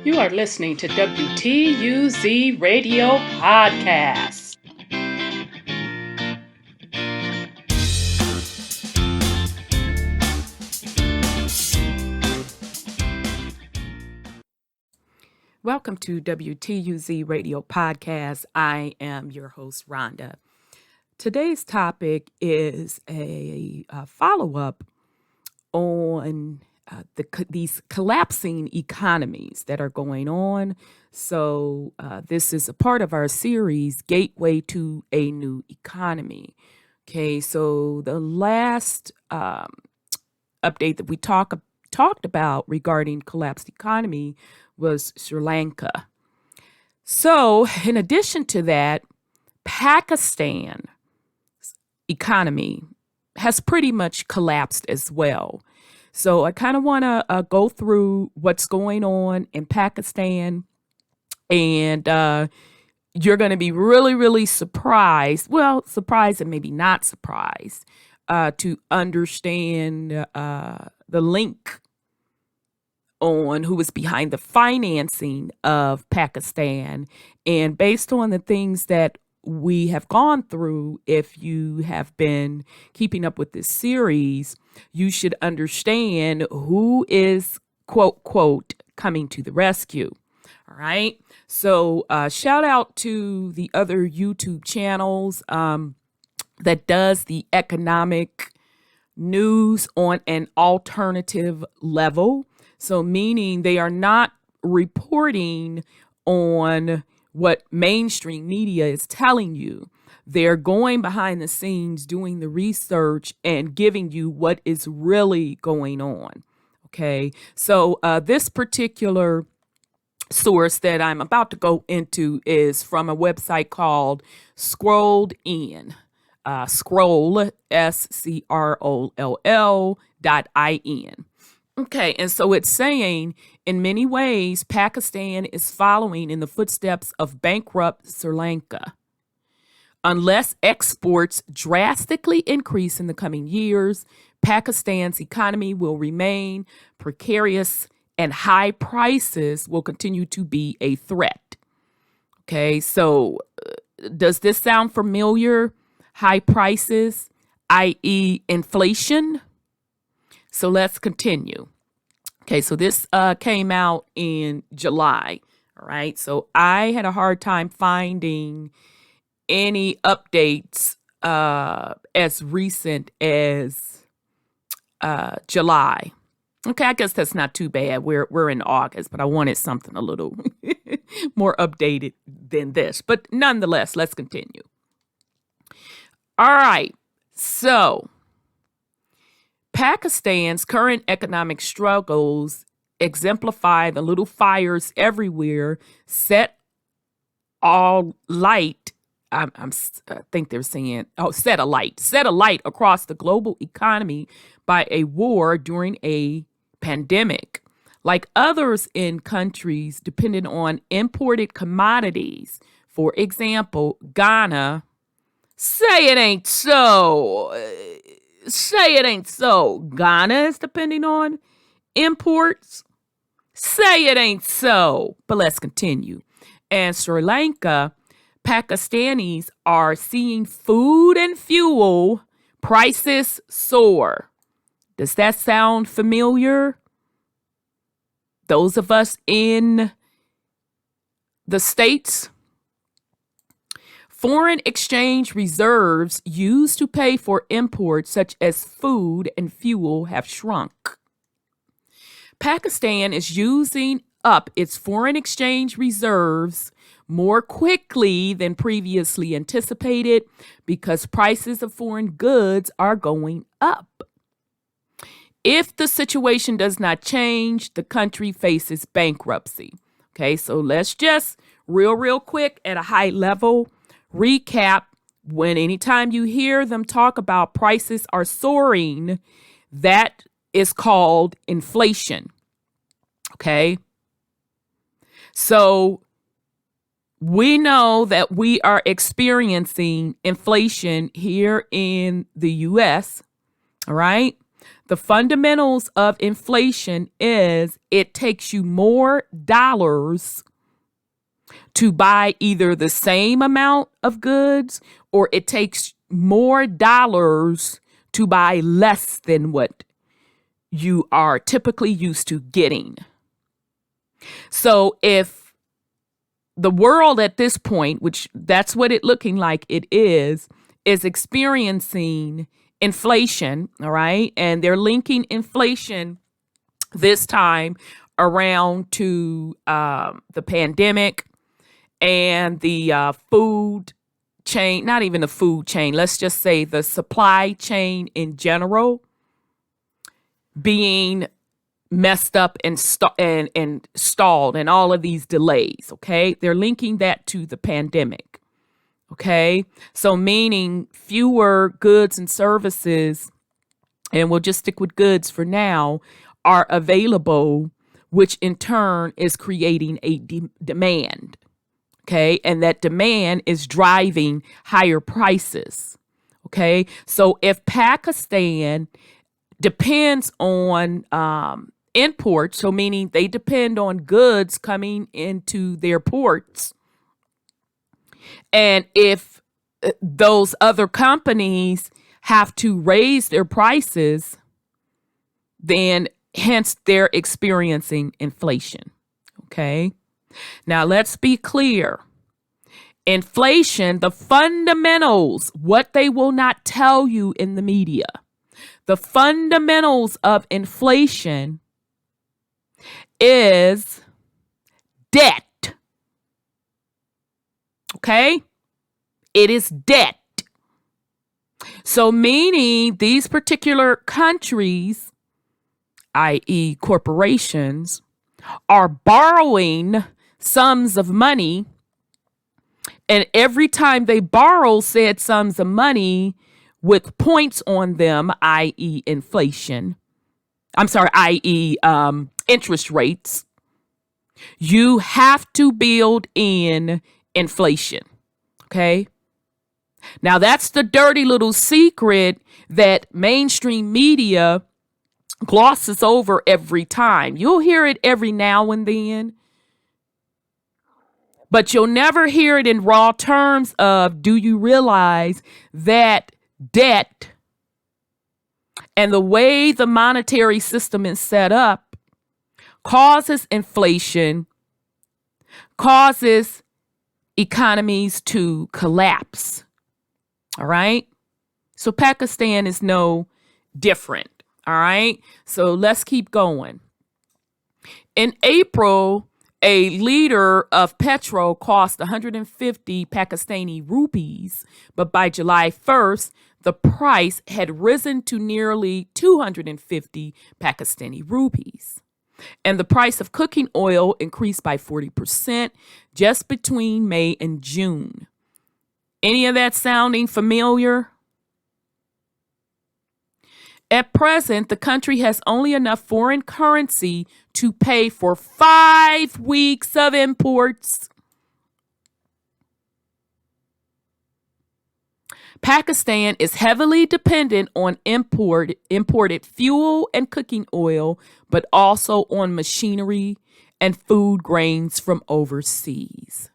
You are listening to WTUZ Radio Podcast. Welcome to WTUZ Radio Podcast. I am your host, Rhonda. Today's topic is a follow-up on these collapsing economies that are going on. So this is a part of our series, Gateway to a New Economy. Okay, so the last update that we talked about regarding collapsed economy was Sri Lanka. So in addition to that, Pakistan economy has pretty much collapsed as well. So I kind of want to go through what's going on in Pakistan, and you're going to be really, really surprised. Well, surprised and maybe not surprised to understand the link on who was behind the financing of Pakistan. And based on the things that we have gone through, if you have been keeping up with this series, you should understand who is, quote, quote, coming to the rescue. All right. So shout out to the other YouTube channels that does the economic news on an alternative level. So meaning they are not reporting on what mainstream media is telling you. They're going behind the scenes, doing the research and giving you what is really going on. Okay. So this particular source that I'm about to go into is from a website called scrolled.in. Scroll, SCROLL.in. Okay, and so it's saying, in many ways, Pakistan is following in the footsteps of bankrupt Sri Lanka. Unless exports drastically increase in the coming years, Pakistan's economy will remain precarious and high prices will continue to be a threat. Okay, so does this sound familiar? High prices, i.e. inflation? So let's continue. Okay, so this came out in July. All right, so I had a hard time finding any updates as recent as July. Okay, I guess that's not too bad. We're in August, but I wanted something a little more updated than this. But nonetheless, let's continue. All right, so Pakistan's current economic struggles exemplify the little fires everywhere set alight. I think they're saying, set alight across the global economy by a war during a pandemic. Like others in countries dependent on imported commodities, for example, Ghana, say it ain't so. Say it ain't so. Ghana is depending on imports. Say it ain't so. But let's continue. And Sri Lanka, Pakistanis are seeing food and fuel prices soar. Does that sound familiar? Those of us in the States? Foreign exchange reserves used to pay for imports such as food and fuel have shrunk. Pakistan is using up its foreign exchange reserves more quickly than previously anticipated because prices of foreign goods are going up. If the situation does not change, the country faces bankruptcy. Okay, so let's just real quick at a high level recap. When anytime you hear them talk about prices are soaring, that is called inflation. Okay. So we know that we are experiencing inflation here in the U.S. All right. The fundamentals of inflation is it takes you more dollars to buy either the same amount of goods, or it takes more dollars to buy less than what you are typically used to getting. So if the world at this point, which that's what it looking like it is experiencing inflation, all right? And they're linking inflation this time around to the pandemic and the food chain, not even the food chain, let's just say the supply chain in general being messed up and stalled and all of these delays, okay? They're linking that to the pandemic, okay? So meaning fewer goods and services, and we'll just stick with goods for now, are available, which in turn is creating a demand, okay? And that demand is driving higher prices, okay? So if Pakistan depends on imports, so meaning they depend on goods coming into their ports, and if those other companies have to raise their prices, then hence they're experiencing inflation, okay? Now, let's be clear. Inflation, the fundamentals, what they will not tell you in the media, the fundamentals of inflation is debt. Okay? It is debt. So meaning these particular countries, i.e. corporations, are borrowing sums of money, and every time they borrow said sums of money with points on them, i.e. inflation, i.e. interest rates, you have to build in inflation, okay? Now that's the dirty little secret that mainstream media glosses over every time. You'll hear it every now and then, but you'll never hear it in raw terms of, do you realize that debt and the way the monetary system is set up causes inflation, causes economies to collapse. All right? So Pakistan is no different. All right? So let's keep going. In April, a liter of petrol cost 150 Pakistani rupees, but by July 1st, the price had risen to nearly 250 Pakistani rupees. And the price of cooking oil increased by 40% just between May and June. Any of that sounding familiar? At present, the country has only enough foreign currency to pay for 5 weeks of imports. Pakistan is heavily dependent on imported fuel and cooking oil, but also on machinery and food grains from overseas.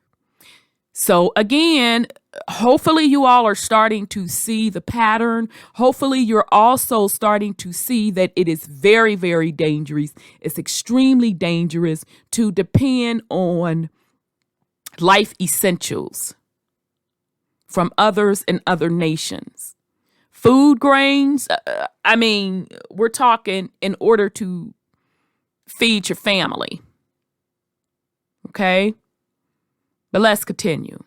So again, hopefully you all are starting to see the pattern. Hopefully you're also starting to see that it is very, very dangerous. It's extremely dangerous to depend on life essentials from others in other nations. Food grains, we're talking in order to feed your family. Okay? But let's continue.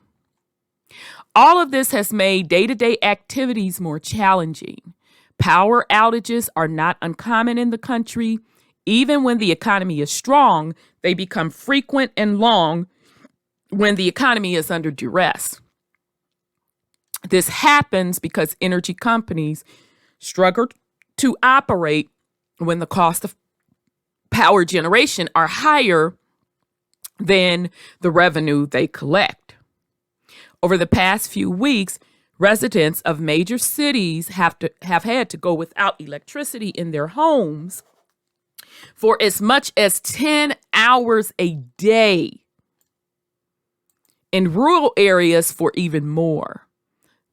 All of this has made day-to-day activities more challenging. Power outages are not uncommon in the country. Even when the economy is strong, they become frequent and long when the economy is under duress. This happens because energy companies struggle to operate when the cost of power generation are higher than the revenue they collect. Over the past few weeks, Residents of major cities have had to go without electricity in their homes for as much as 10 hours a day. In rural areas for even more.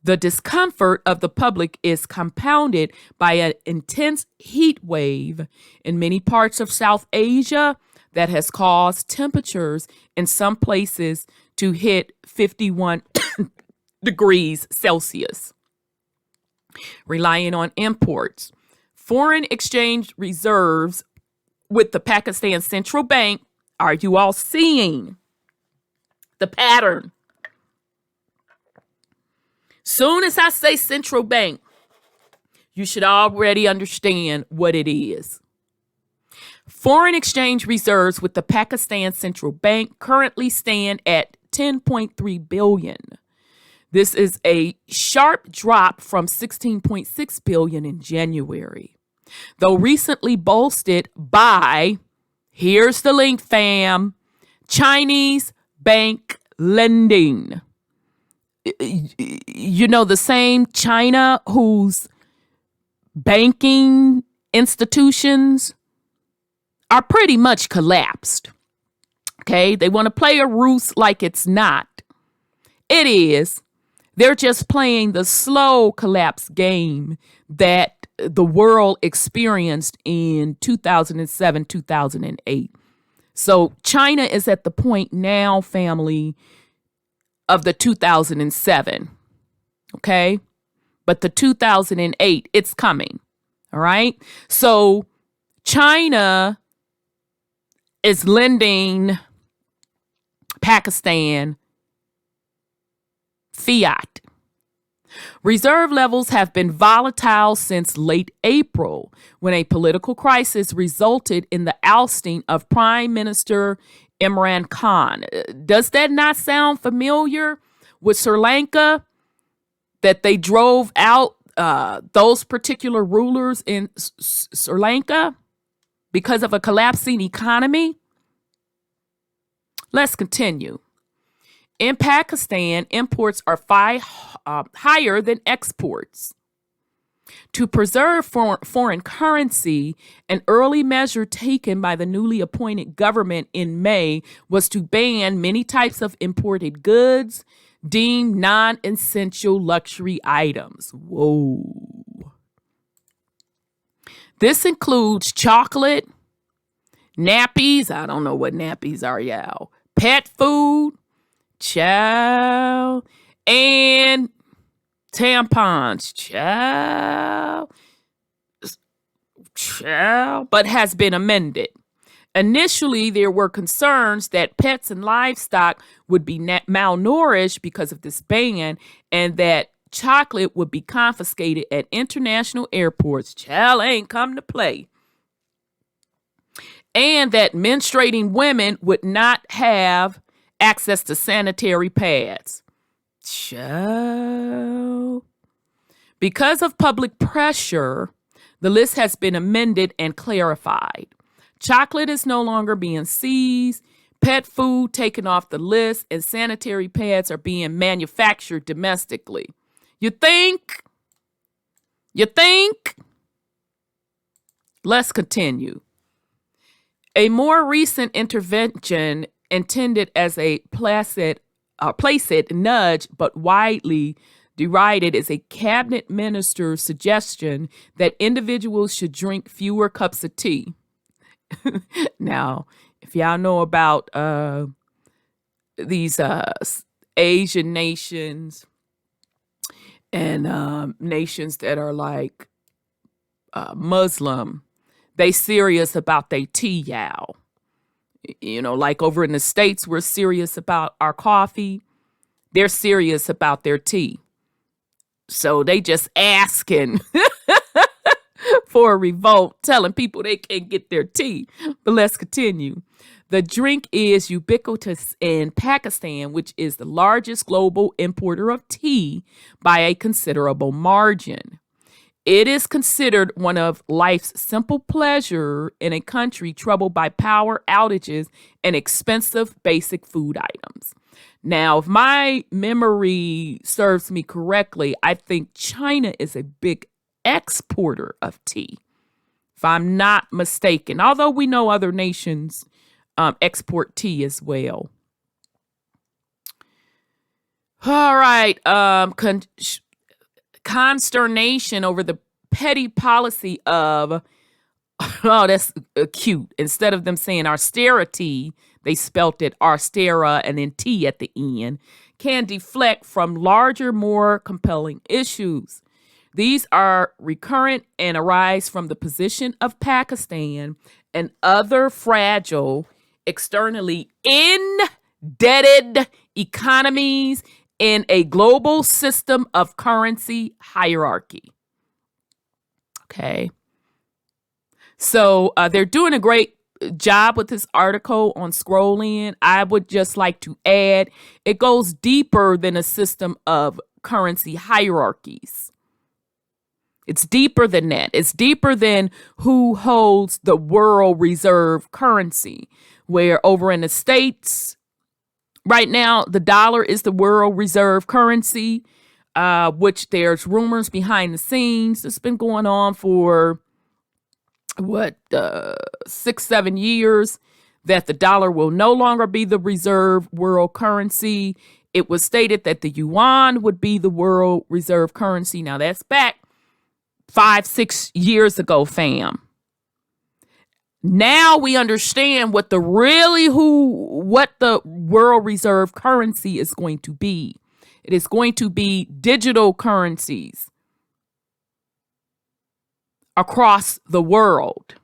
The discomfort of the public is compounded by an intense heat wave in many parts of South Asia that has caused temperatures in some places to hit 51 degrees Celsius. Relying on imports, foreign exchange reserves with the Pakistan Central Bank, are you all seeing the pattern? Soon as I say central bank, you should already understand what it is. Foreign exchange reserves with the Pakistan Central Bank currently stand at $10.3 billion. This is a sharp drop from $16.6 billion in January, though recently bolstered by, here's the link, fam, Chinese bank lending. You know, the same China whose banking institutions are pretty much collapsed. Okay, they want to play a ruse like it's not. It is. They're just playing the slow collapse game that the world experienced in 2007, 2008. So China is at the point now, family, of the 2007. Okay, but the 2008, it's coming. All right. So China is lending Pakistan fiat. Reserve levels have been volatile since late April, when a political crisis resulted in the ousting of Prime Minister Imran Khan. Does that not sound familiar with Sri Lanka? That they drove out those particular rulers in Sri Lanka because of a collapsing economy? Let's continue. In Pakistan, imports are higher than exports. To preserve foreign currency, an early measure taken by the newly appointed government in May was to ban many types of imported goods deemed non-essential luxury items. Whoa. This includes chocolate, nappies, I don't know what nappies are, y'all, pet food, child, and tampons, child, but has been amended. Initially, there were concerns that pets and livestock would be malnourished because of this ban, and that chocolate would be confiscated at international airports. Child ain't come to play. And that menstruating women would not have access to sanitary pads. Child. Because of public pressure, the list has been amended and clarified. Chocolate is no longer being seized, pet food taken off the list, and sanitary pads are being manufactured domestically. You think? Let's continue. A more recent intervention intended as a placid nudge, but widely derided, is a cabinet minister's suggestion that individuals should drink fewer cups of tea. Now, if y'all know about these Asian nations and nations that are like Muslim, they serious about their tea, y'all. You know, like over in the States, we're serious about our coffee. They're serious about their tea. So they just asking for a revolt, telling people they can't get their tea. But let's continue. The drink is ubiquitous in Pakistan, which is the largest global importer of tea by a considerable margin. It is considered one of life's simple pleasure in a country troubled by power outages and expensive basic food items. Now, if my memory serves me correctly, I think China is a big exporter of tea, if I'm not mistaken, although we know other nations export tea as well. All right. Consternation over the petty policy of, oh, that's cute. Instead of them saying austerity, they spelt it austera and then T at the end, can deflect from larger, more compelling issues. These are recurrent and arise from the position of Pakistan and other fragile, externally indebted economies in a global system of currency hierarchy. Okay. So they're doing a great job with this article on scrolling. I would just like to add, it goes deeper than a system of currency hierarchies. It's deeper than that. It's deeper than who holds the world reserve currency, where over in the States, right now, the dollar is the world reserve currency, which there's rumors behind the scenes. It's been going on for 6-7 years that the dollar will no longer be the reserve world currency. It was stated that the yuan would be the world reserve currency. Now that's back 5-6 years ago, fam. Now we understand what the world reserve currency is going to be. It is going to be digital currencies across the world.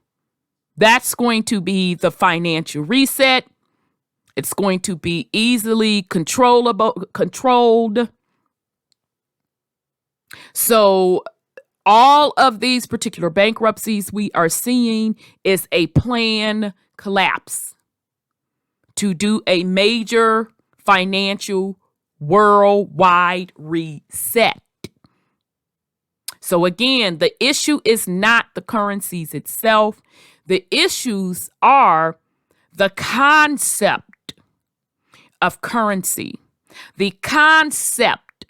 That's going to be the financial reset. It's going to be easily controlled. So all of these particular bankruptcies we are seeing is a planned collapse to do a major financial worldwide reset. So again, the issue is not the currencies itself. The issues are the concept of currency, the concept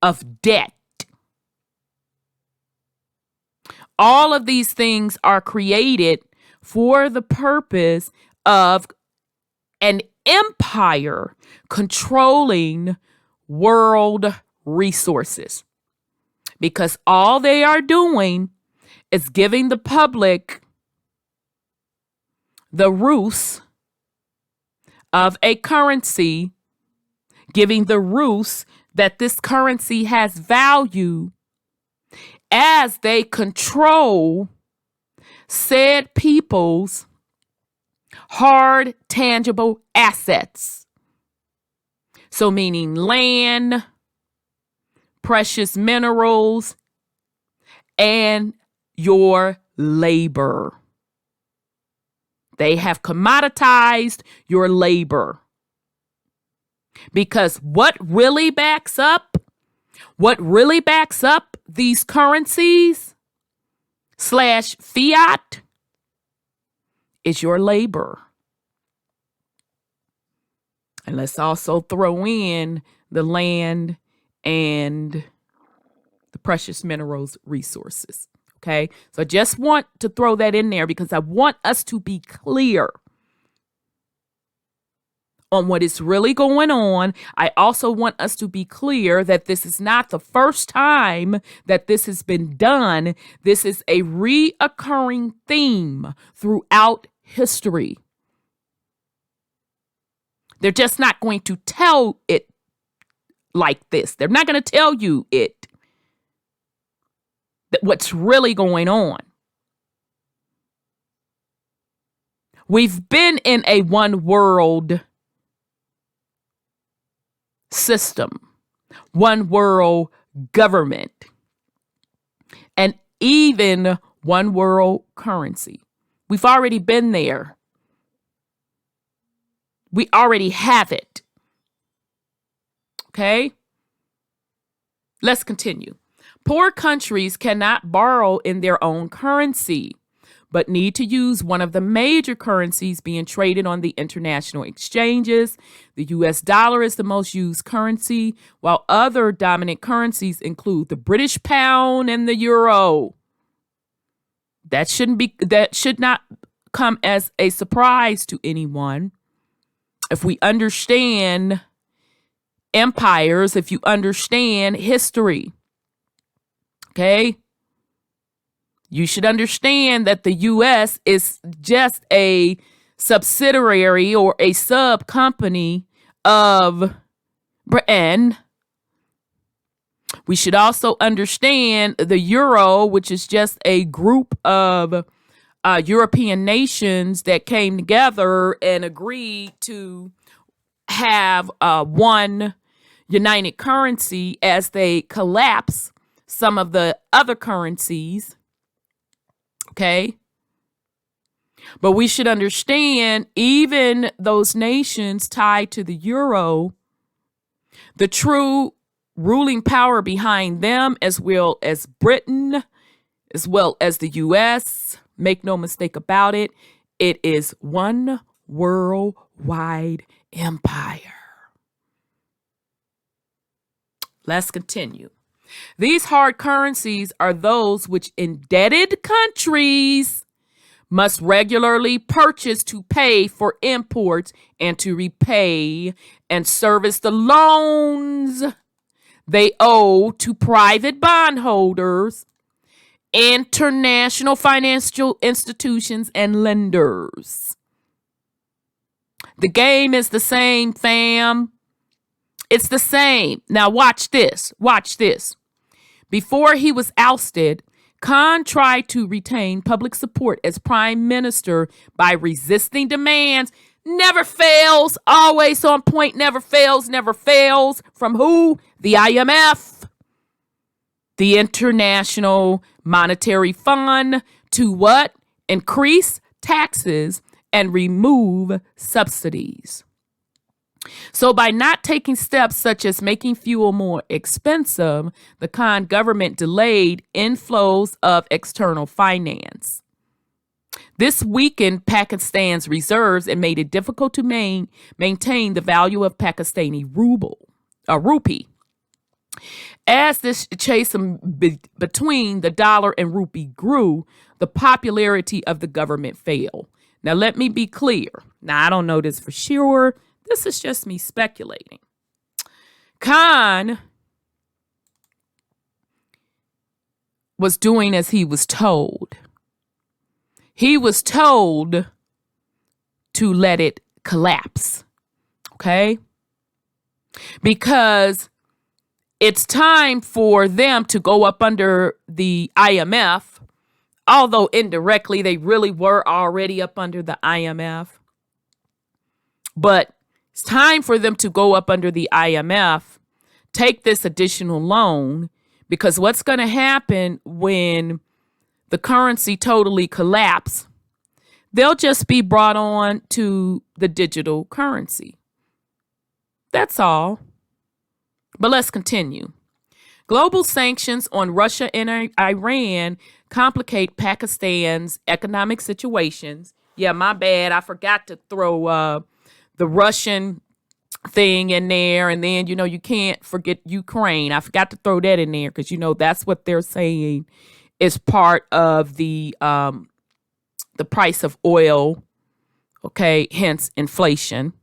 of debt. All of these things are created for the purpose of an empire controlling world resources. Because all they are doing is giving the public the ruse of a currency, giving the ruse that this currency has value as they control said people's hard, tangible assets. So meaning land, precious minerals, and your labor. They have commoditized your labor. Because what really backs up these currencies / fiat is your labor. And let's also throw in the land and the precious minerals resources. Okay, so I just want to throw that in there because I want us to be clear on what is really going on. I also want us to be clear that this is not the first time that this has been done. This is a reoccurring theme throughout history. They're just not going to tell it like this. They're not going to tell you it. What's really going on. We've been in a one world system, one world government, and even one world currency. We've already been there. We already have it. Okay? Let's continue. Poor countries cannot borrow in their own currency, but need to use one of the major currencies being traded on the international exchanges. The US dollar is the most used currency, while other dominant currencies include the British pound and the euro. That should not come as a surprise to anyone. If we understand empires, if you understand history, okay, you should understand that the U.S. is just a subsidiary or a sub company of Britain. We should also understand the euro, which is just a group of European nations that came together and agreed to have one united currency as they collapse some of the other currencies. Okay. But we should understand even those nations tied to the euro, the true ruling power behind them, as well as Britain, as well as the U.S., make no mistake about it, it is one worldwide empire. Let's continue. These hard currencies are those which indebted countries must regularly purchase to pay for imports and to repay and service the loans they owe to private bondholders, international financial institutions, and lenders. The game is the same, fam. It's the same. Now watch this. Watch this. Before he was ousted, Khan tried to retain public support as prime minister by resisting demands. Never fails, always on point, never fails, never fails. From who? The IMF, the International Monetary Fund, to what? Increase taxes and remove subsidies. So by not taking steps such as making fuel more expensive, the Khan government delayed inflows of external finance. This weakened Pakistan's reserves and made it difficult to maintain the value of Pakistani rupee. As this chase between the dollar and rupee grew, the popularity of the government fell. Now, let me be clear. Now, I don't know this for sure. This is just me speculating. Khan was doing as he was told. He was told to let it collapse, okay? Because it's time for them to go up under the IMF, although indirectly they really were already up under the IMF. But it's time for them to go up under the IMF, take this additional loan, because what's going to happen when the currency totally collapse, they'll just be brought on to the digital currency. That's all. But let's continue. Global sanctions on Russia and Iran complicate Pakistan's economic situations. Yeah, my bad. I forgot to throw the Russian thing in there. And then, you can't forget Ukraine. I forgot to throw that in there because, that's what they're saying is part of the price of oil, okay, hence inflation.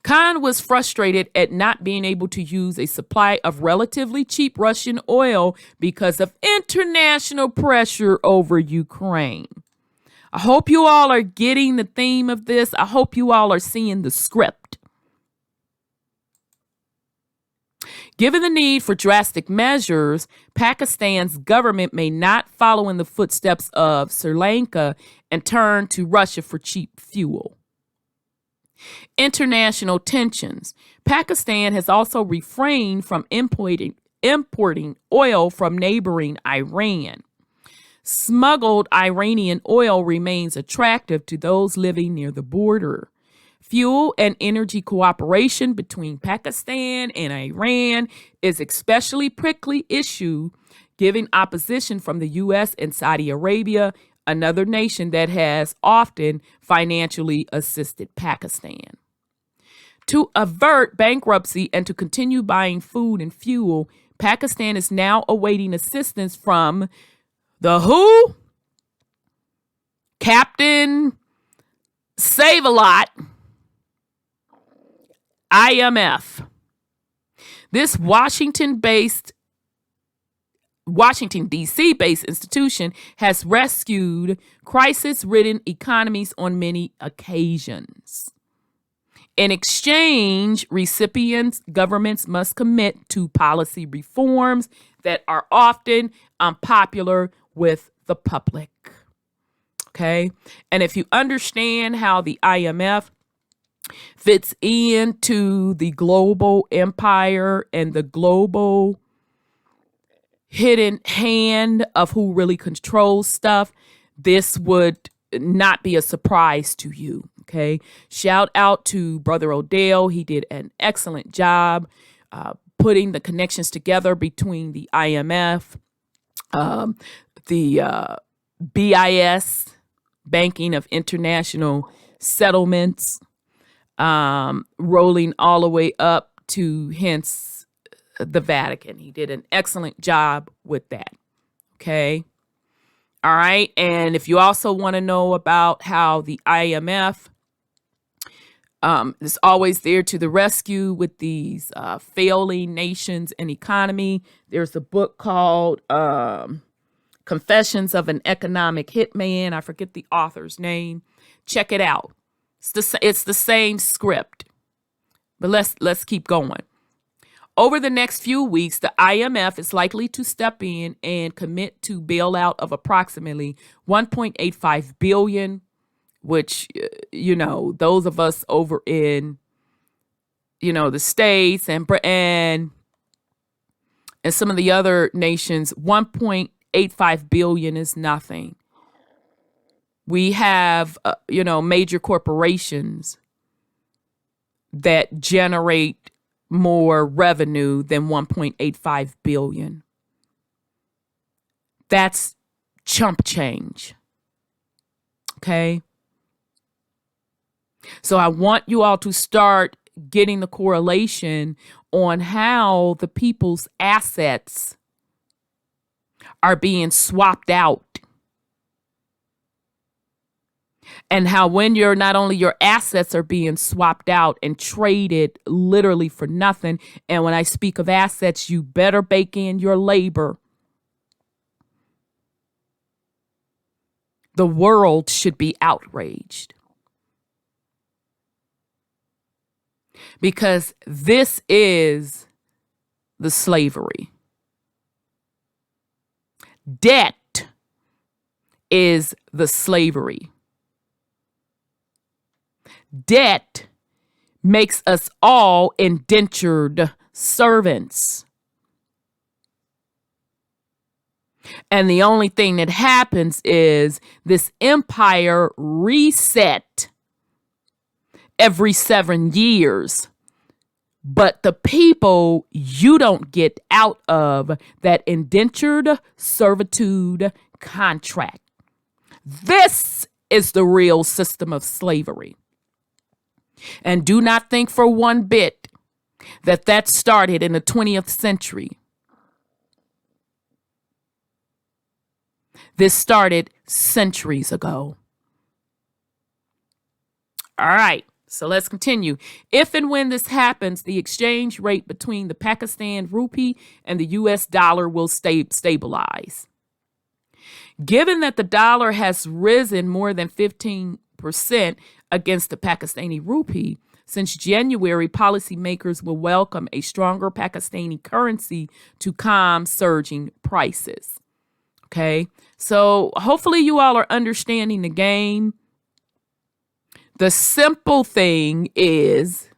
Khan was frustrated at not being able to use a supply of relatively cheap Russian oil because of international pressure over Ukraine. I hope you all are getting the theme of this. I hope you all are seeing the script. Given the need for drastic measures, Pakistan's government may not follow in the footsteps of Sri Lanka and turn to Russia for cheap fuel. International tensions. Pakistan has also refrained from importing oil from neighboring Iran. Smuggled Iranian oil remains attractive to those living near the border. fuel and energy cooperation between Pakistan and Iran is especially prickly issue, giving opposition from the U.S. and Saudi Arabia, another nation that has often financially assisted Pakistan. To avert bankruptcy and to continue buying food and fuel, Pakistan is now awaiting assistance from the who? Captain Save-A-Lot, IMF. This Washington D.C. based institution has rescued crisis-ridden economies on many occasions. In exchange, governments must commit to policy reforms that are often unpopular with the public. Okay? And if you understand how the IMF fits into the global empire and the global hidden hand of who really controls stuff, this would not be a surprise to you. Okay. Shout out to Brother Odell. He did an excellent job putting the connections together between the IMF, the BIS, Banking of International Settlements, rolling all the way up to hence the Vatican. He did an excellent job with that. Okay. All right. And if you also want to know about how the IMF is always there to the rescue with these failing nations and economy, there's a book called Confessions of an Economic Hitman. I forget the author's name. Check it out. It's the same script. But let's keep going. Over the next few weeks, the IMF is likely to step in and commit to bailout of approximately $1.85 billion, which, those of us over in, the States and some of the other nations, $1.85 billion is nothing. We have, major corporations that generate more revenue than 1.85 billion. That's chump change. Okay. So I want you all to start getting the correlation on how the people's assets are being swapped out. And how when not only your assets are being swapped out and traded literally for nothing. And when I speak of assets, you better bake in your labor. The world should be outraged. Because this is the slavery. Debt is the slavery. Debt makes us all indentured servants. And the only thing that happens is this empire reset every 7 years. But the people, you don't get out of that indentured servitude contract. This is the real system of slavery. And do not think for one bit that started in the 20th century. This started centuries ago. All right, so let's continue. If and when this happens, the exchange rate between the Pakistan rupee and the U.S. dollar will stabilize. Given that the dollar has risen more than 15% against the Pakistani rupee, since January, policymakers will welcome a stronger Pakistani currency to calm surging prices. Okay, so hopefully you all are understanding the game. The simple thing is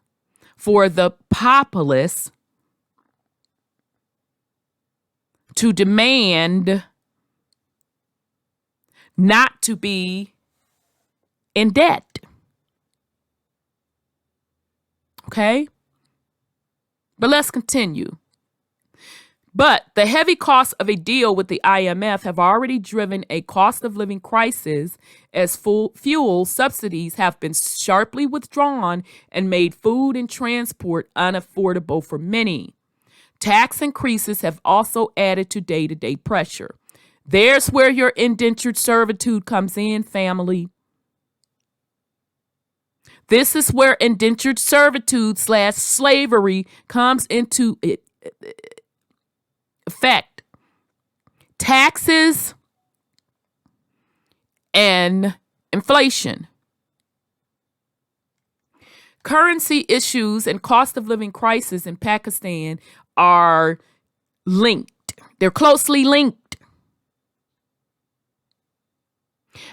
for the populace to demand not to be in debt. Okay? But let's continue. But the heavy costs of a deal with the IMF have already driven a cost of living crisis as fuel subsidies have been sharply withdrawn and made food and transport unaffordable for many. Tax increases have also added to day-to-day pressure. There's where your indentured servitude comes in, family. This is where indentured servitude / slavery comes into effect. Taxes and inflation. Currency issues and cost of living crisis in Pakistan are linked. They're closely linked.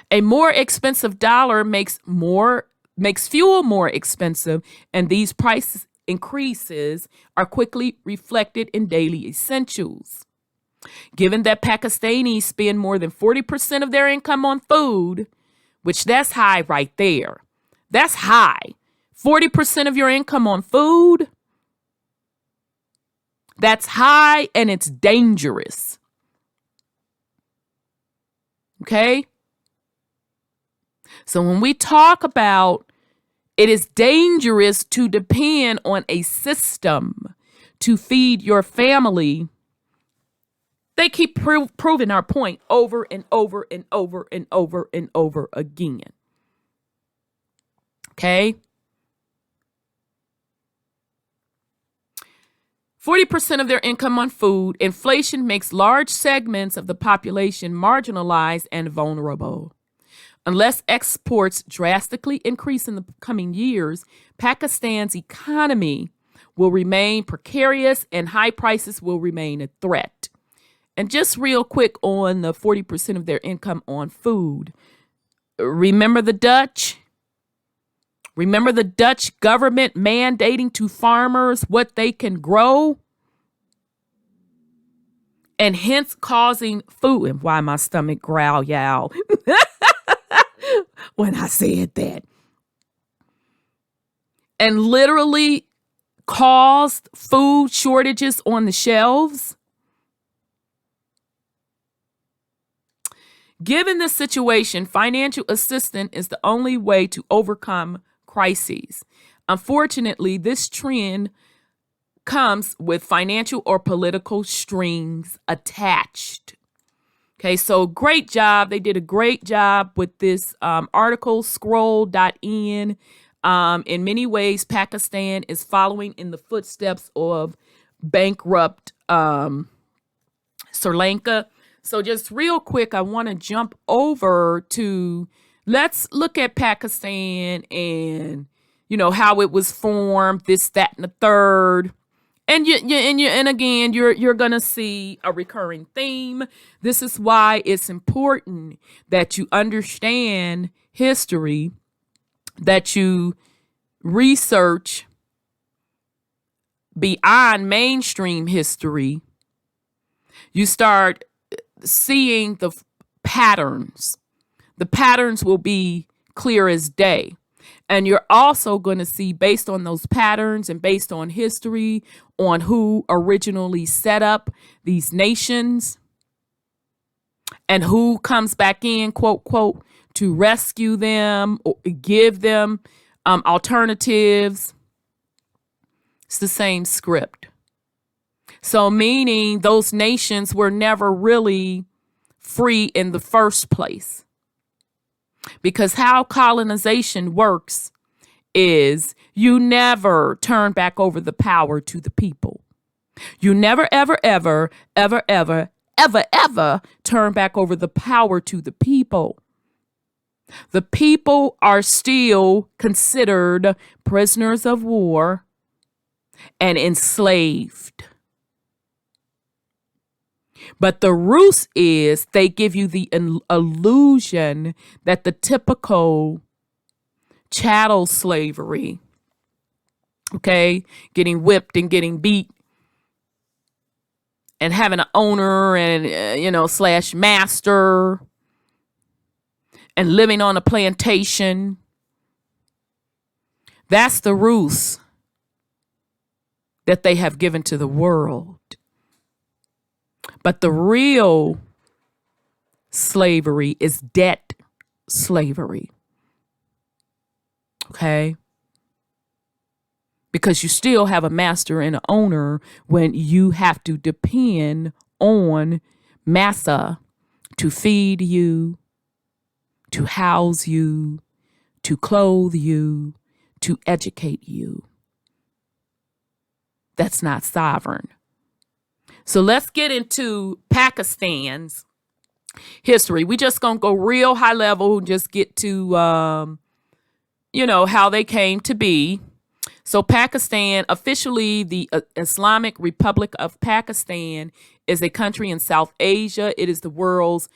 A more expensive dollar makes fuel more expensive, and these price increases are quickly reflected in daily essentials. Given that Pakistanis spend more than 40% of their income on food, which that's high right there. That's high. 40% of your income on food. That's high and it's dangerous. Okay? So when we talk about it is dangerous to depend on a system to feed your family, they keep proving our point over and over and over and over and over again. Okay? 40% of their income on food. Inflation makes large segments of the population marginalized and vulnerable. Unless exports drastically increase in the coming years, Pakistan's economy will remain precarious and high prices will remain a threat. And just real quick on the 40% of their income on food. Remember the Dutch? Remember the Dutch government mandating to farmers what they can grow? And hence causing food. And why my stomach growl, y'all. When I said that. And literally caused food shortages on the shelves. Given this situation, financial assistance is the only way to overcome crises. Unfortunately, this trend comes with financial or political strings attached. Okay, so great job. They did a great job with this article, scroll.in. In many ways, Pakistan is following in the footsteps of bankrupt Sri Lanka. So just real quick, I want to jump over to, let's look at Pakistan and, how it was formed, this, that, and the third. And again, you're gonna see a recurring theme. This is why it's important that you understand history, that you research beyond mainstream history. You start seeing the patterns. The patterns will be clear as day. And you're also going to see, based on those patterns and based on history, on who originally set up these nations and who comes back in, quote, quote, to rescue them or give them alternatives. It's the same script. So meaning those nations were never really free in the first place. Because how colonization works is you never turn back over the power to the people. You never, ever, ever, ever, ever, ever, ever turn back over the power to the people. The people are still considered prisoners of war and enslaved. But the ruse is they give you the illusion that the typical chattel slavery, okay, getting whipped and getting beat and having an owner and, / master and living on a plantation. That's the ruse. that they have given to the world. But the real slavery is debt slavery. Okay? Because you still have a master and an owner when you have to depend on massa to feed you, to house you, to clothe you, to educate you. That's not sovereign. So let's get into Pakistan's history. We just gonna go real high level, just get to how they came to be. So Pakistan, officially the Islamic Republic of Pakistan, is a country in South Asia. It is the world's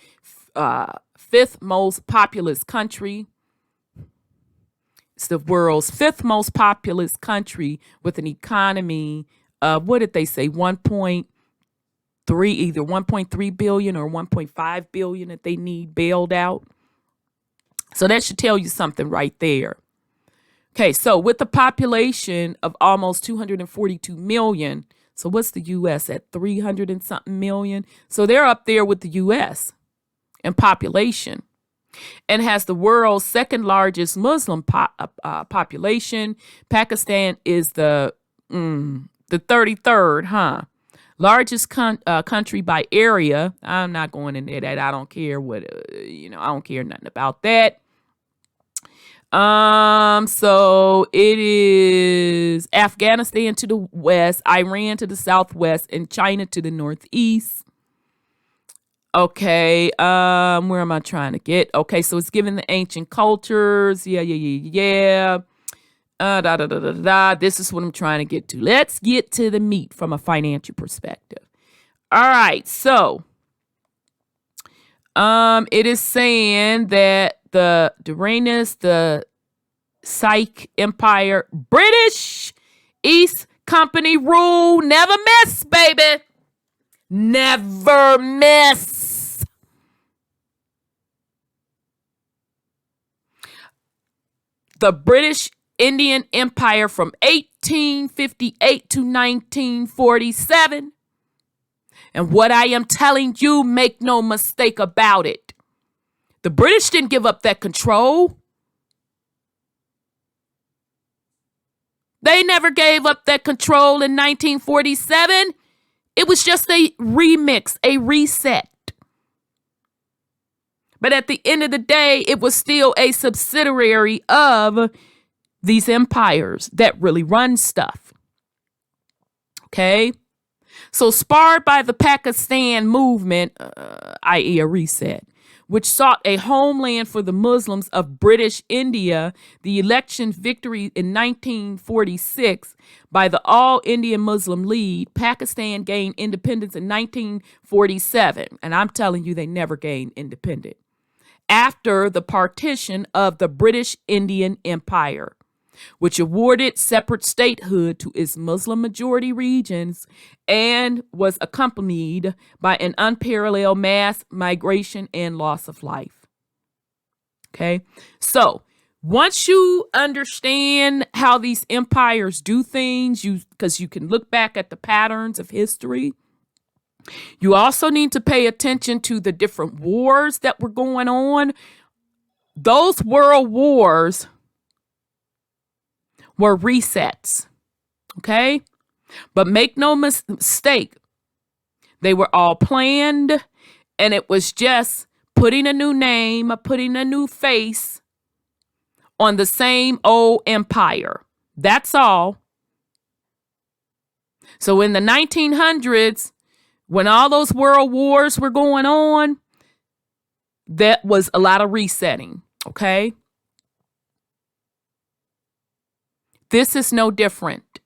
fifth most populous country. It's the world's fifth most populous country with an economy of, what did they say, 1.3, either 1.3 billion or 1.5 billion that they need bailed out. So that should tell you something right there. Okay, so with a population of almost 242 million, so what's the U.S. at 300 and something million? So they're up there with the U.S. in population, and has the world's second largest Muslim population. Pakistan is the 33rd, largest country by area. I'm not going into that. I don't care what, I don't care nothing about that. So it is Afghanistan to the west, Iran to the southwest, and China to the northeast. Okay, where am I trying to get? Okay, so it's given the ancient cultures. Yeah. This is what I'm trying to get to. Let's get to the meat from a financial perspective. All right, so it is saying that the Duranis, the Sikh Empire, British East Company rule, never miss, baby. Never miss. The British Indian Empire from 1858 to 1947. And what I am telling you, make no mistake about it. The British didn't give up that control. They never gave up that control in 1947. It was just a remix, a reset. But at the end of the day, it was still a subsidiary of these empires that really run stuff. Okay? So sparred by the Pakistan movement, i.e. a reset, which sought a homeland for the Muslims of British India, the election victory in 1946 by the All India Muslim League, Pakistan gained independence in 1947. And I'm telling you, they never gained independence. After the partition of the British Indian Empire, which awarded separate statehood to its Muslim majority regions and was accompanied by an unparalleled mass migration and loss of life. Okay, so once you understand how these empires do things, because you can look back at the patterns of history, you also need to pay attention to the different wars that were going on. Those world wars were resets, okay? But make no mistake, they were all planned, and it was just putting a new name, putting a new face on the same old empire. That's all. So in the 1900s, when all those world wars were going on, that was a lot of resetting, okay? This is no different.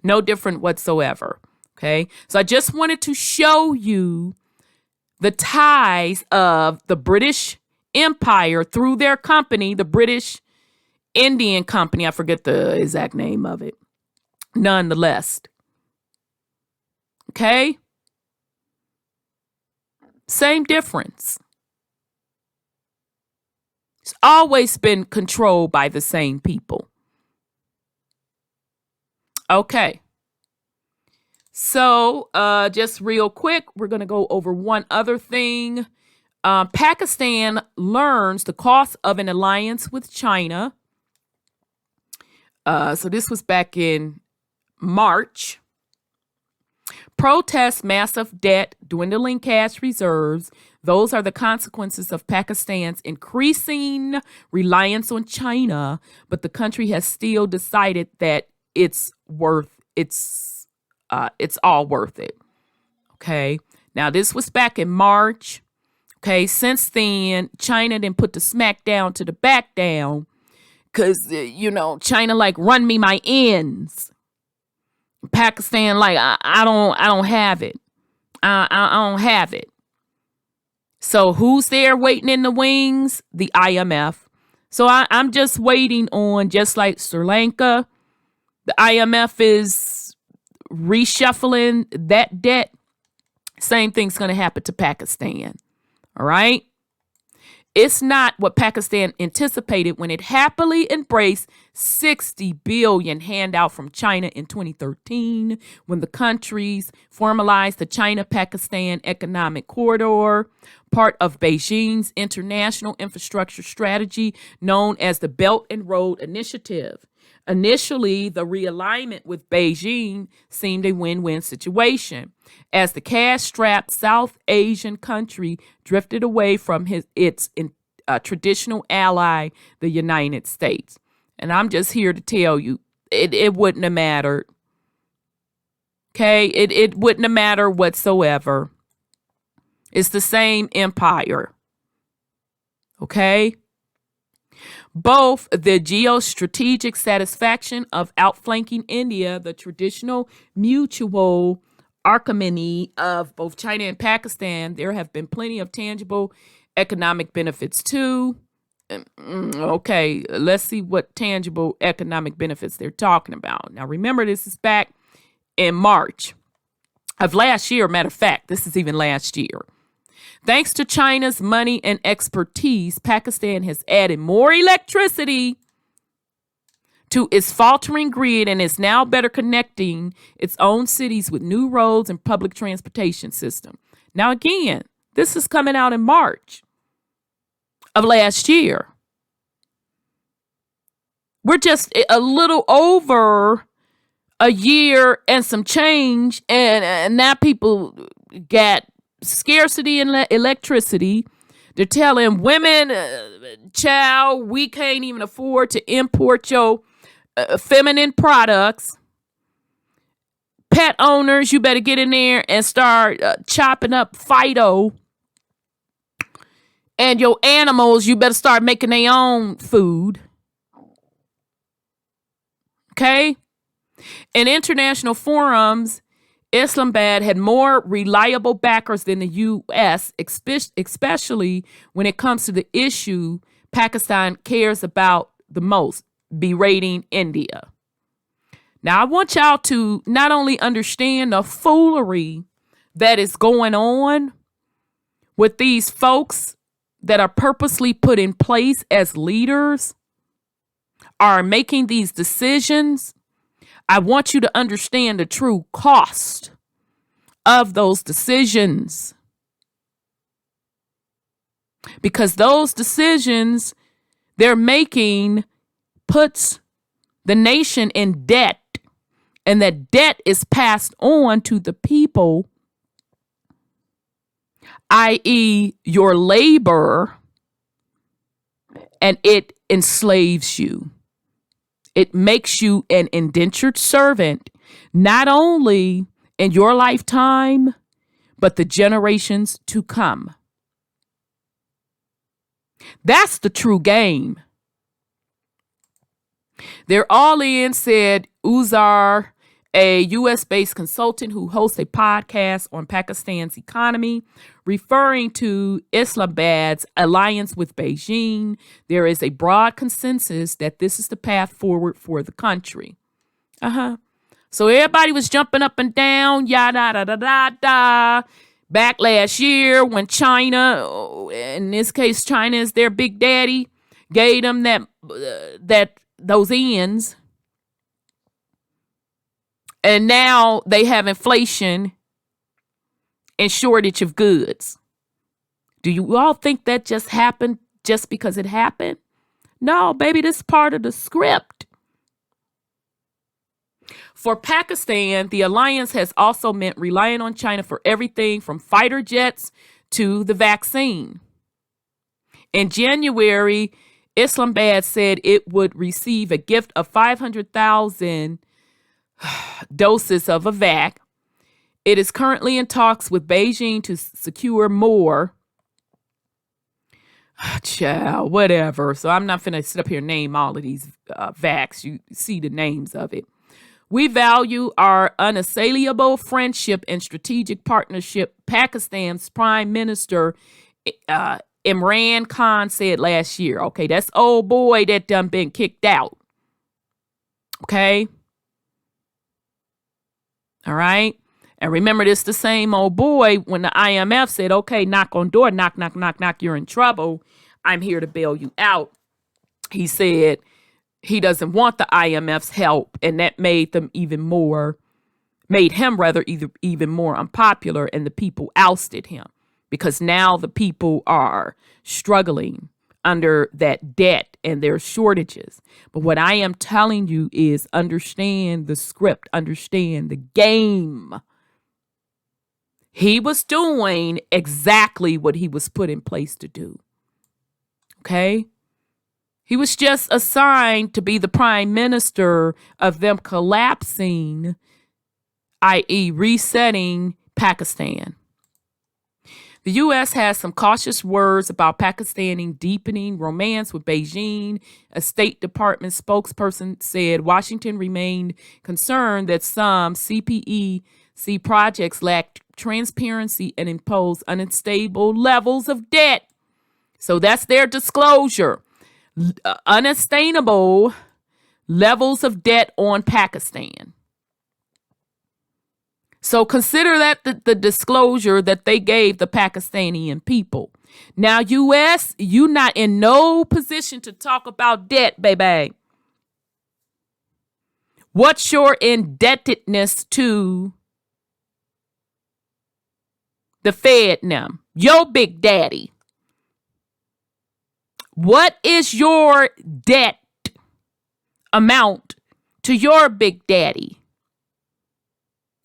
No different whatsoever. Okay. So I just wanted to show you the ties of the British Empire through their company, the British Indian Company. I forget the exact name of it. Nonetheless. Okay. Same difference. It's always been controlled by the same people. Okay, So just real quick, we're going to go over one other thing. Pakistan learns the cost of an alliance with China. So this was back in March. Protests, massive debt, dwindling cash reserves. Those are the consequences of Pakistan's increasing reliance on China. But the country has still decided that it's all worth it. Okay. Now this was back in March. Okay. Since then, China then put the smack down to the back down. Cause China like run me my ends. Pakistan like I don't have it. I don't have it. So who's there waiting in the wings? The IMF. So I'm just waiting on, just like Sri Lanka, the IMF is reshuffling that debt. Same thing's going to happen to Pakistan. All right. It's not what Pakistan anticipated when it happily embraced $60 billion handout from China in 2013, when the countries formalized the China-Pakistan Economic Corridor, part of Beijing's international infrastructure strategy known as the Belt and Road Initiative. Initially, the realignment with Beijing seemed a win-win situation, as the cash-strapped South Asian country drifted away from its traditional ally, the United States. And I'm just here to tell you, it wouldn't have mattered. Okay? It wouldn't have mattered whatsoever. It's the same empire. Okay? Both the geostrategic satisfaction of outflanking India, the traditional mutual acrimony of both China and Pakistan, there have been plenty of tangible economic benefits too. Okay, let's see what tangible economic benefits they're talking about. Now, remember, this is back in March of last year. Matter of fact, this is even last year. Thanks to China's money and expertise, Pakistan has added more electricity to its faltering grid and is now better connecting its own cities with new roads and public transportation system. Now, again, this is coming out in March of last year. We're just a little over a year and some change, and now people got scarcity in electricity. They're telling women, child, we can't even afford to import your feminine products. Pet owners, you better get in there and start chopping up Fido. And your animals, you better start making their own food. Okay? In international forums, Islamabad had more reliable backers than the U.S., especially when it comes to the issue Pakistan cares about the most, berating India. Now, I want y'all to not only understand the foolery that is going on with these folks that are purposely put in place as leaders, are making these decisions. I want you to understand the true cost of those decisions. Because those decisions they're making puts the nation in debt, and that debt is passed on to the people, i.e., your labor, and it enslaves you. It makes you an indentured servant, not only in your lifetime, but the generations to come. That's the true game. They're all in, said Uzar, a U.S.-based consultant who hosts a podcast on Pakistan's economy, referring to Islamabad's alliance with Beijing. There is a broad consensus that this is the path forward for the country. So everybody was jumping up and down, yada da da da da. Back last year when China, in this case China is their big daddy, gave them those ends. And now they have inflation and shortage of goods. Do you all think that just happened just because it happened? No, baby, this is part of the script. For Pakistan, the alliance has also meant relying on China for everything from fighter jets to the vaccine. In January, Islamabad said it would receive a gift of 500,000 doses of a vac. It is currently in talks with Beijing to secure more. Child, whatever. So I'm not going to sit up here and name all of these vacs. You see the names of it. We value our unassailable friendship and strategic partnership, Pakistan's Prime Minister Imran Khan said last year. Okay, that's old boy that done been kicked out. Okay? All right? And remember, this the same old boy when the IMF said, okay, knock on door, knock, knock, knock, knock, you're in trouble. I'm here to bail you out. He said he doesn't want the IMF's help, and that made him even more unpopular, and the people ousted him because now the people are struggling under that debt and their shortages. But what I am telling you is understand the script, understand the game. He was doing exactly what he was put in place to do. Okay? He was just assigned to be the prime minister of them collapsing, i.e. resetting Pakistan. The U.S. has some cautious words about Pakistani deepening romance with Beijing. A State Department spokesperson said Washington remained concerned that some CPEC projects lacked transparency and impose unstable levels of debt. So that's their disclosure. Unsustainable levels of debt on Pakistan. So consider that the disclosure that they gave the Pakistani people. Now, U.S., you not in no position to talk about debt, baby. What's your indebtedness to the Fed now? Your big daddy. What is your debt amount to your big daddy?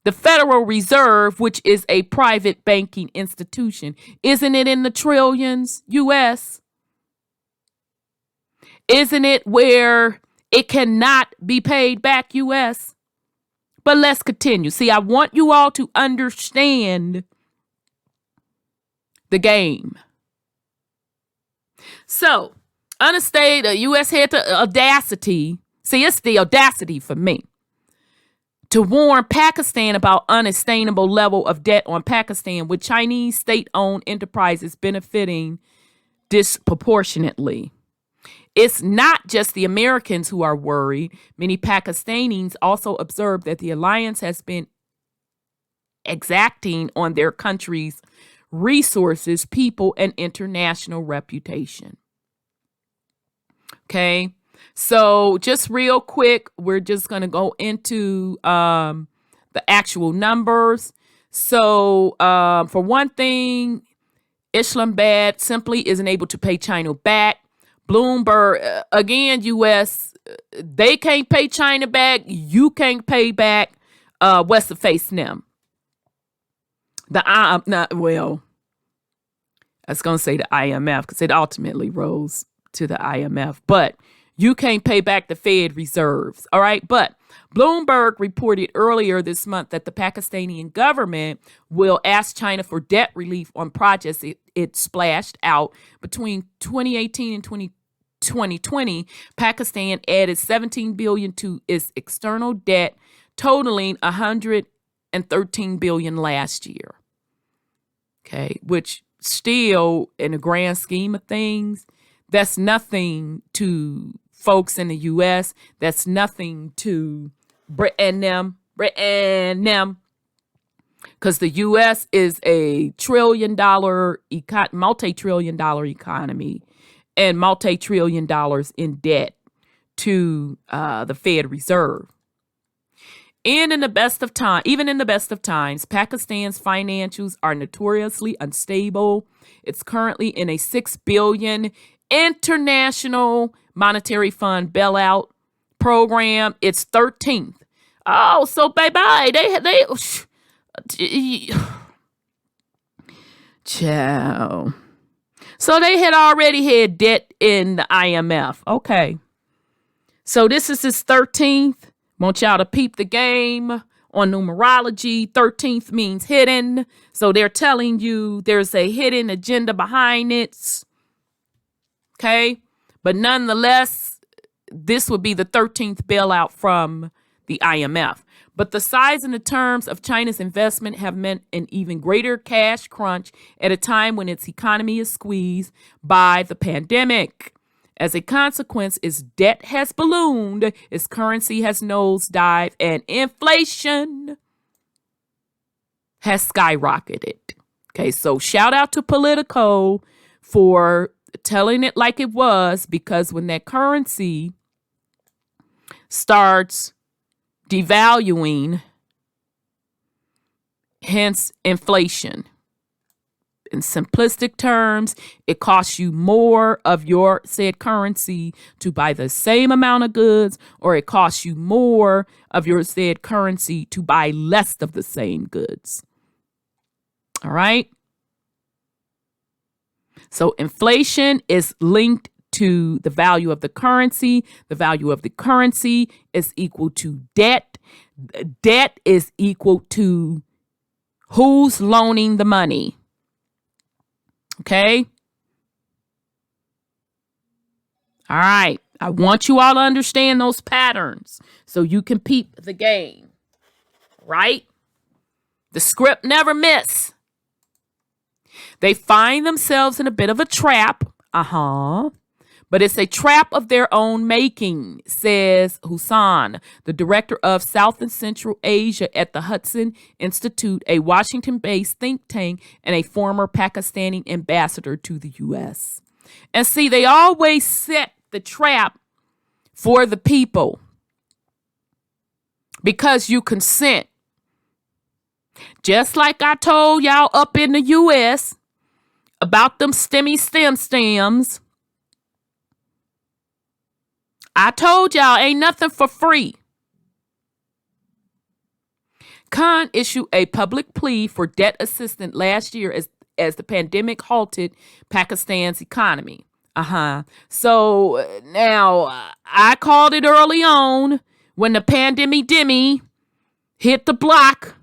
The Federal Reserve, which is a private banking institution, isn't it in the trillions, U.S.? Isn't it where it cannot be paid back, U.S.? But let's continue. See, I want you all to understand the game. So, unstable, the U.S. had the audacity. See, it's the audacity for me to warn Pakistan about unsustainable level of debt on Pakistan, with Chinese state-owned enterprises benefiting disproportionately. It's not just the Americans who are worried. Many Pakistanis also observe that the alliance has been exacting on their country's resources, people, and international reputation. Okay. So just real quick, we're just going to go into the actual numbers. So for one thing, Islamabad simply isn't able to pay China back. Bloomberg, again, U.S., they can't pay China back. You can't pay back what's the face them. I was going to say the IMF because it ultimately rose to the IMF, but you can't pay back the Fed reserves. All right. But Bloomberg reported earlier this month that the Pakistani government will ask China for debt relief on projects it splashed out between 2018 and 2020. Pakistan added $17 billion to its external debt, totaling $113 billion last year. Okay. Which still, in the grand scheme of things, that's nothing to folks in the U.S. That's nothing to Britain them. Because the U.S. is a multi-trillion dollar economy and multi-trillion dollars in debt to the Fed Reserve. even in the best of times, Pakistan's financials are notoriously unstable. It's currently in a $6 billion International Monetary Fund bailout program. It's 13th. Oh, so bye-bye. Ciao. So they had already had debt in the IMF. Okay. So this is his 13th. Want y'all to peep the game on numerology. 13th means hidden. So they're telling you there's a hidden agenda behind it. Okay. But nonetheless, this would be the 13th bailout from the IMF. But the size and the terms of China's investment have meant an even greater cash crunch at a time when its economy is squeezed by the pandemic. As a consequence, its debt has ballooned, its currency has nosedived, and inflation has skyrocketed. Okay, so shout out to Politico for telling it like it was, because when that currency starts devaluing, hence inflation. In simplistic terms, it costs you more of your said currency to buy the same amount of goods, or it costs you more of your said currency to buy less of the same goods. All right. So inflation is linked to the value of the currency. The value of the currency is equal to debt. Debt is equal to who's loaning the money. Okay. All right. I want you all to understand those patterns so you can peep the game. Right? The script never miss. They find themselves in a bit of a trap. But it's a trap of their own making, says Hussain, the director of South and Central Asia at the Hudson Institute, a Washington-based think tank and a former Pakistani ambassador to the U.S. And see, they always set the trap for the people because you consent. Just like I told y'all up in the U.S. about them stems. I told y'all ain't nothing for free. Khan issued a public plea for debt assistance last year as the pandemic halted Pakistan's economy. So now I called it early on when the pandemic hit the block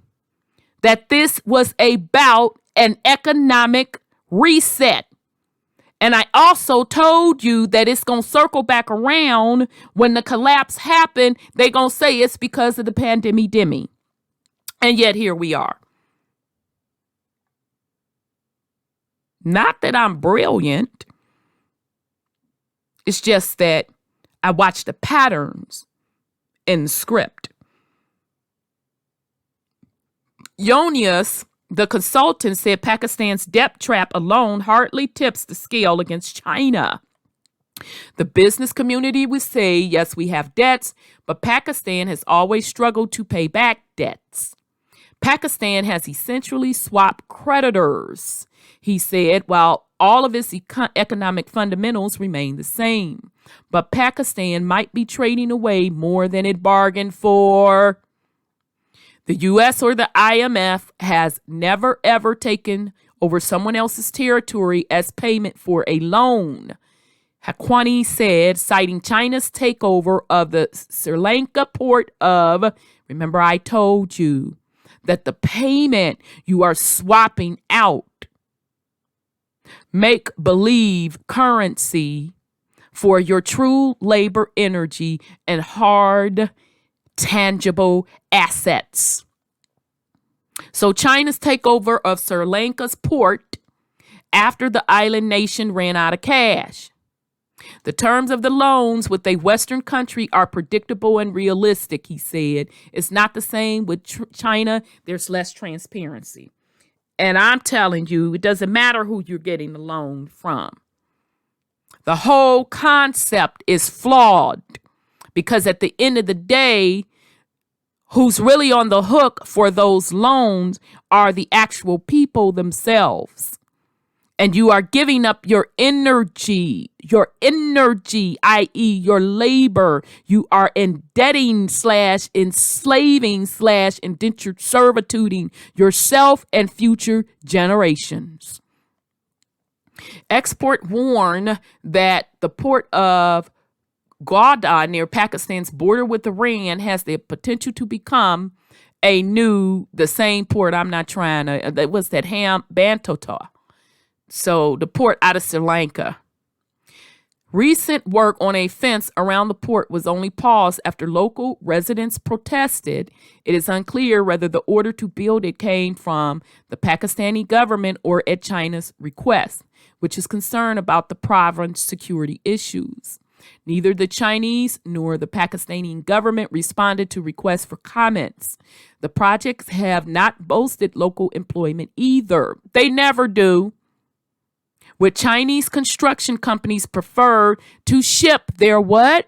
that this was about an economic reset. And I also told you that it's going to circle back around when the collapse happened. They're going to say it's because of the pandemic. And yet here we are. Not that I'm brilliant. It's just that I watch the patterns in the script. Yonius, the consultant, said Pakistan's debt trap alone hardly tips the scale against China. The business community would say, yes, we have debts, but Pakistan has always struggled to pay back debts. Pakistan has essentially swapped creditors, he said, while all of its economic fundamentals remain the same. But Pakistan might be trading away more than it bargained for. The U.S. or the IMF has never, ever taken over someone else's territory as payment for a loan, Haqqani said, citing China's takeover of the Sri Lanka port of, remember I told you that the payment you are swapping out, make-believe currency for your true labor energy and hard tangible assets. So China's takeover of Sri Lanka's port after the island nation ran out of cash. The terms of the loans with a Western country are predictable and realistic, he said. It's not the same with China. There's less transparency. And I'm telling you, it doesn't matter who you're getting the loan from. The whole concept is flawed because at the end of the day, who's really on the hook for those loans are the actual people themselves. And you are giving up your energy, i.e. your labor. You are indebting / enslaving / indentured servituding yourself and future generations. Export warn that the port of Gwadar near Pakistan's border with Iran has the potential to become the same port. I'm not trying to, that was that Bantota. So the port out of Sri Lanka. Recent work on a fence around the port was only paused after local residents protested. It is unclear whether the order to build it came from the Pakistani government or at China's request, which is concerned about the province's security issues. Neither the Chinese nor the Pakistani government responded to requests for comments. The projects have not boasted local employment either. They never do. With Chinese construction companies prefer to ship their what?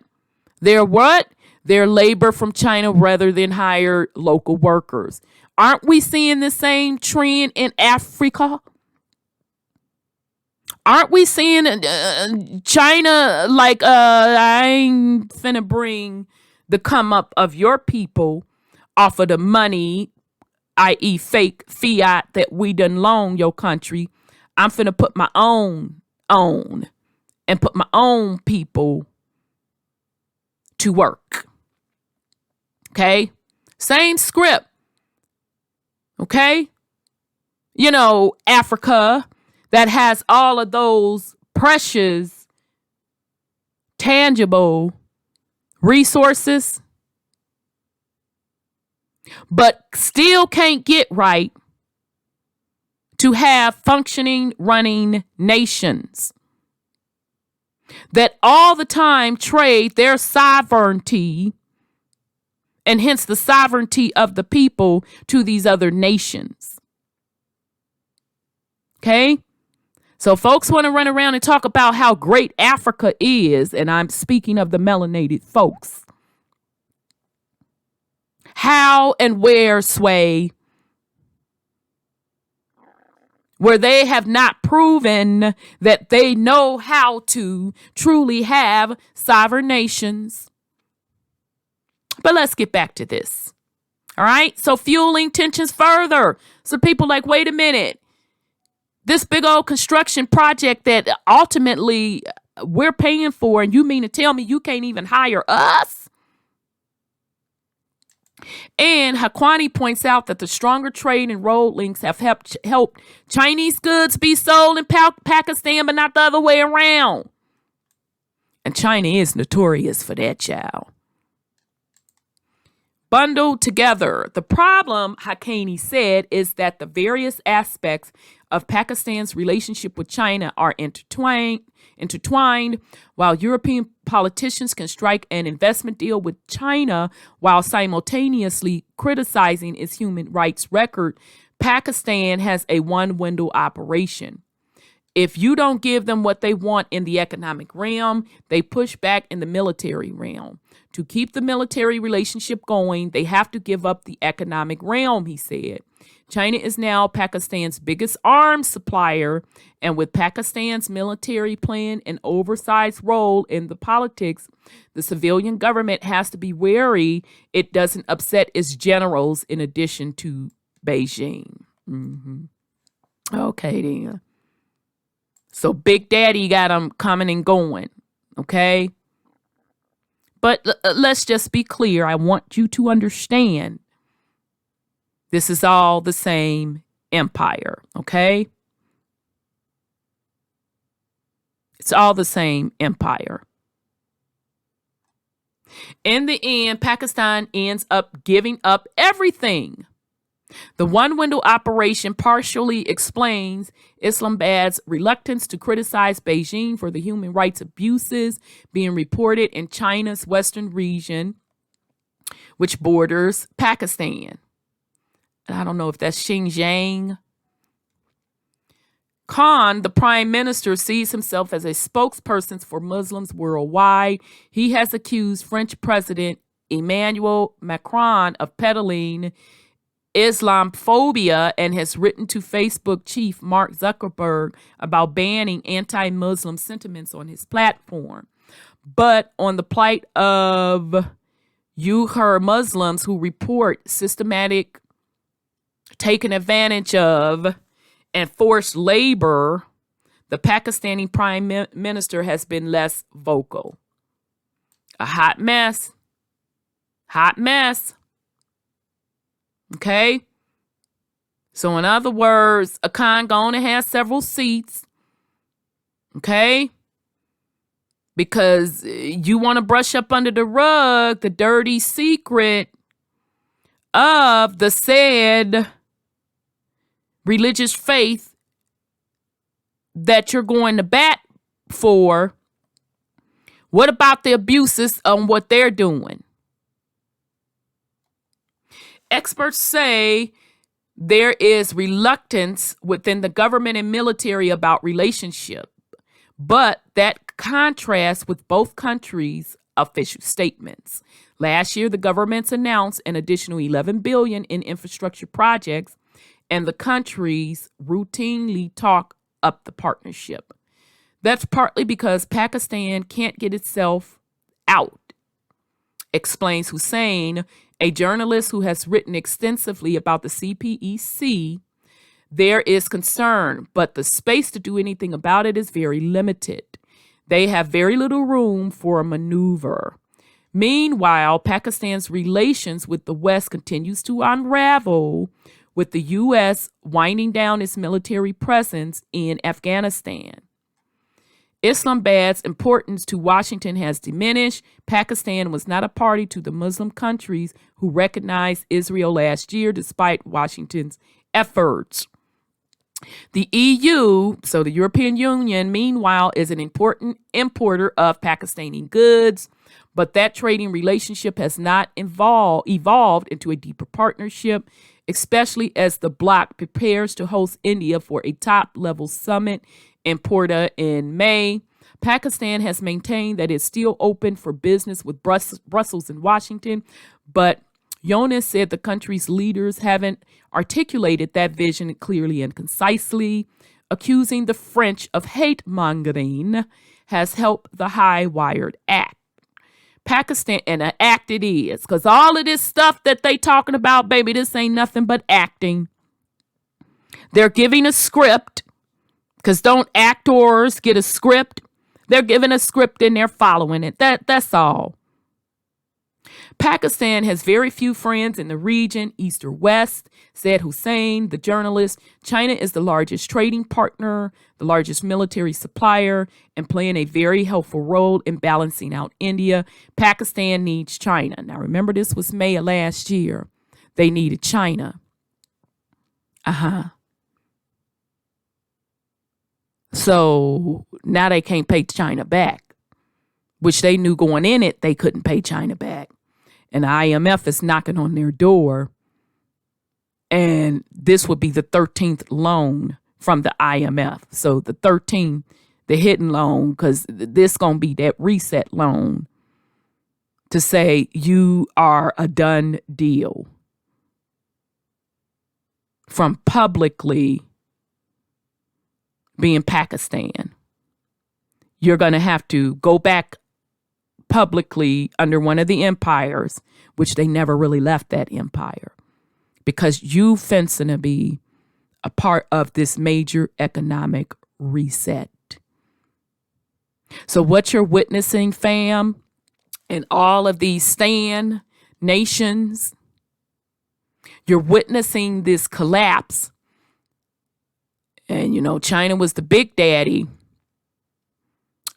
Their labor from China rather than hire local workers. Aren't we seeing the same trend in Africa? Aren't we seeing China like, I ain't finna bring the come up of your people off of the money, i.e. fake fiat that we done loan your country. I'm finna put my own on and put my own people to work. Okay? Same script. Okay? You know, Africa that has all of those precious, tangible resources, but still can't get right to have functioning, running nations that all the time trade their sovereignty and hence the sovereignty of the people to these other nations. Okay? So folks want to run around and talk about how great Africa is, and I'm speaking of the melanated folks. How and where, Sway? Where they have not proven that they know how to truly have sovereign nations. But let's get back to this. All right. So fueling tensions further. So people like, wait a minute. This big old construction project that ultimately we're paying for, and you mean to tell me you can't even hire us? And Hakwani points out that the stronger trade and road links have helped Chinese goods be sold in Pakistan, but not the other way around. And China is notorious for that, child. Bundled together. The problem, Hakwani said, is that the various aspects of Pakistan's relationship with China are intertwined, while European politicians can strike an investment deal with China while simultaneously criticizing its human rights record. Pakistan has a one-window operation. If you don't give them what they want in the economic realm, they push back in the military realm. To keep the military relationship going, they have to give up the economic realm, he said. China is now Pakistan's biggest arms supplier, and with Pakistan's military playing an oversized role in the politics, the civilian government has to be wary it doesn't upset its generals in addition to Beijing. Okay, then. So Big Daddy got them coming and going, okay? But let's just be clear. I want you to understand this is all the same empire, okay? It's all the same empire. In the end, Pakistan ends up giving up everything. The one-window operation partially explains Islamabad's reluctance to criticize Beijing for the human rights abuses being reported in China's western region, which borders Pakistan. I don't know if that's Xinjiang. Khan, the prime minister, sees himself as a spokesperson for Muslims worldwide. He has accused French President Emmanuel Macron of peddling Islamophobia and has written to Facebook chief Mark Zuckerberg about banning anti-Muslim sentiments on his platform. But on the plight of Uyghur Muslims who report systematic taken advantage of and forced labor, the Pakistani prime minister has been less vocal. A hot mess. Hot mess. Okay? So in other words, Khan going to have several seats. Okay? Because you want to brush up under the rug the dirty secret of the said religious faith that you're going to bat for. What about the abuses on what they're doing? Experts say there is reluctance within the government and military about relationship, but that contrasts with both countries' official statements. Last year, the governments announced an additional $11 billion in infrastructure projects, and the countries routinely talk up the partnership. That's partly because Pakistan can't get itself out, explains Hussein, a journalist who has written extensively about the CPEC. There is concern, but the space to do anything about it is very limited. They have very little room for a maneuver. Meanwhile, Pakistan's relations with the West continues to unravel, with the U.S. winding down its military presence in Afghanistan. Islamabad's importance to Washington has diminished. Pakistan was not a party to the Muslim countries who recognized Israel last year, despite Washington's efforts. The EU, so the European Union, meanwhile, is an important importer of Pakistani goods, but that trading relationship has not evolved into a deeper partnership, especially as the bloc prepares to host India for a top-level summit in Porta in May. Pakistan has maintained that it's still open for business with Brussels and Washington, but Yonis said the country's leaders haven't articulated that vision clearly and concisely. Accusing the French of hate-mongering has helped the high-wired act. Pakistan, and an act it is, because all of this stuff that they talking about, baby, this ain't nothing but acting. They're giving a script, because don't actors get a script? They're giving a script and they're following it. That's all. Pakistan has very few friends in the region, east or west, said Hussein, the journalist. China is the largest trading partner, the largest military supplier, and playing a very helpful role in balancing out India. Pakistan needs China. Now, remember, this was May of last year. They needed China. So now they can't pay China back, which they knew going in it, they couldn't pay China back. And the IMF is knocking on their door. And this would be the 13th loan from the IMF. So the 13th, the hidden loan, because this going to be that reset loan to say you are a done deal from publicly being Pakistan. You're going to have to go back publicly under one of the empires, which they never really left that empire, because you fencing to be a part of this major economic reset. So what you're witnessing, fam, in all of these stan nations, you're witnessing this collapse. And, you know, China was the big daddy,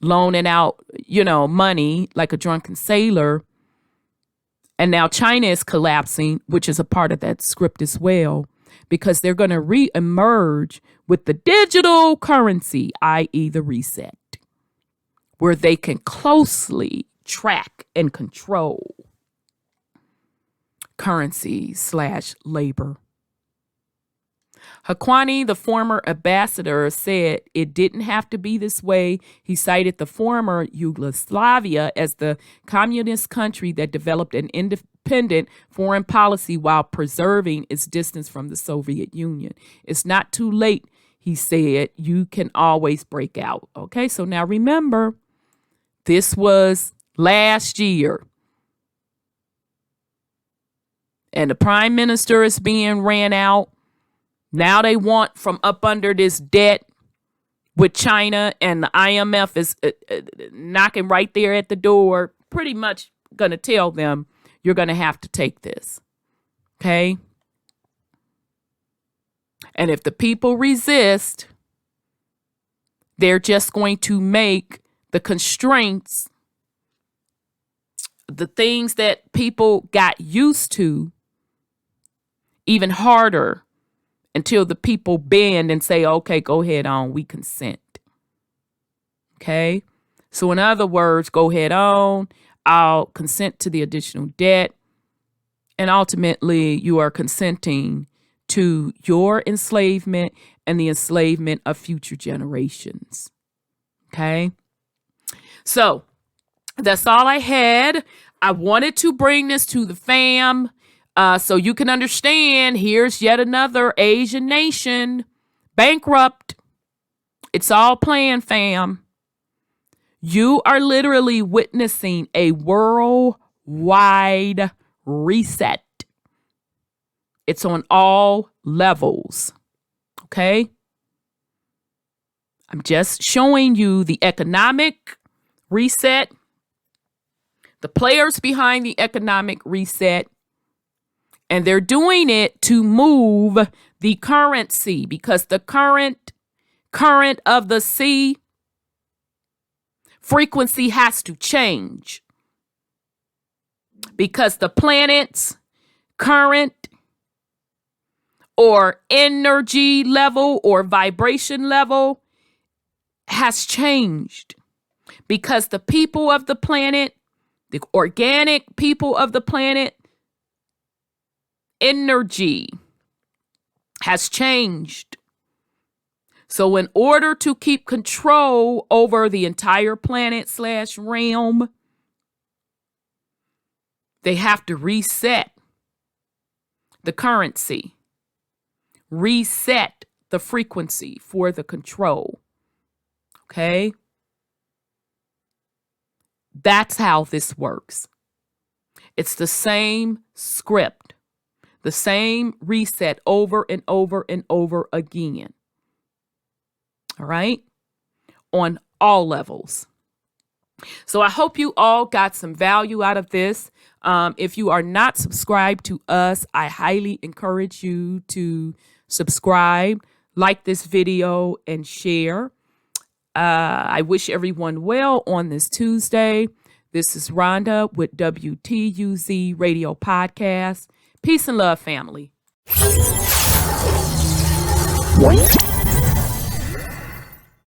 loaning out, you know, money like a drunken sailor. And now China is collapsing, which is a part of that script as well, because they're going to re-emerge with the digital currency, i.e. the reset, where they can closely track and control currency / labor. Haqqani, the former ambassador, said it didn't have to be this way. He cited the former Yugoslavia as the communist country that developed an independent foreign policy while preserving its distance from the Soviet Union. It's not too late, he said. You can always break out. Okay, so now remember, this was last year. And the prime minister is being ran out. Now they want from up under this debt with China, and the IMF is knocking right there at the door, pretty much going to tell them, you're going to have to take this. Okay? And if the people resist, they're just going to make the constraints, the things that people got used to, even harder, until the people bend and say, okay, go ahead on, we consent. Okay? So in other words, go ahead on, I'll consent to the additional debt. And ultimately, you are consenting to your enslavement and the enslavement of future generations. Okay? So that's all I had. I wanted to bring this to the fam. So you can understand, here's yet another Asian nation bankrupt. It's all planned, fam. You are literally witnessing a worldwide reset. It's on all levels. Okay? I'm just showing you the economic reset, the players behind the economic reset. And they're doing it to move the currency, because the current of the sea frequency has to change, because the planet's current or energy level or vibration level has changed, because the people of the planet, the organic people of the planet, energy has changed. So in order to keep control over the entire planet / realm, they have to reset the currency, reset the frequency for the control. Okay? That's how this works. It's the same script. The same reset over and over and over again. All right? On all levels. So I hope you all got some value out of this. If you are not subscribed to us, I highly encourage you to subscribe, like this video, and share. I wish everyone well on this Tuesday. This is Rhonda with WTUZ Radio Podcast. Peace and love, family.